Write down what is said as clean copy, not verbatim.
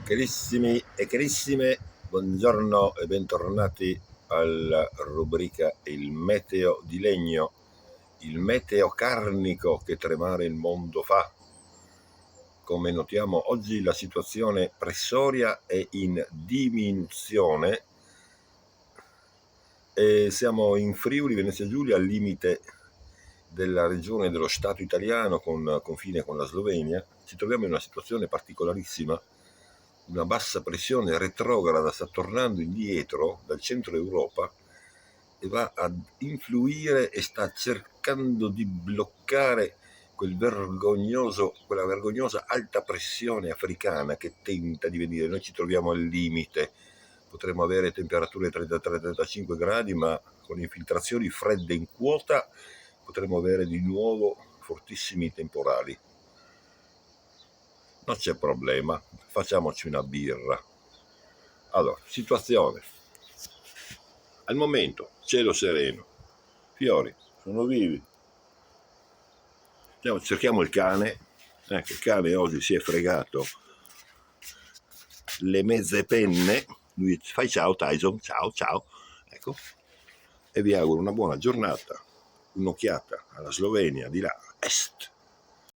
Carissimi e carissime, buongiorno e bentornati alla rubrica Il meteo di legno, il meteo carnico che tremare il mondo fa. Come notiamo oggi la situazione pressoria è in diminuzione e siamo in Friuli Venezia Giulia, al limite della regione dello Stato italiano con confine con la Slovenia. Ci troviamo in una situazione particolarissima. Una bassa pressione retrograda sta tornando indietro dal centro Europa e va ad influire e sta cercando di bloccare quella vergognosa alta pressione africana che tenta di venire. Noi ci troviamo al limite, potremmo avere temperature 33-35 gradi, ma con infiltrazioni fredde in quota potremmo avere di nuovo fortissimi temporali. Non c'è problema, facciamoci una birra. Allora, situazione. Al momento, cielo sereno, fiori sono vivi. Cerchiamo il cane. Ecco, il cane oggi si è fregato le mezze penne. Lui fai ciao Tyson, ciao. Ecco. E vi auguro una buona giornata. Un'occhiata alla Slovenia di là, est.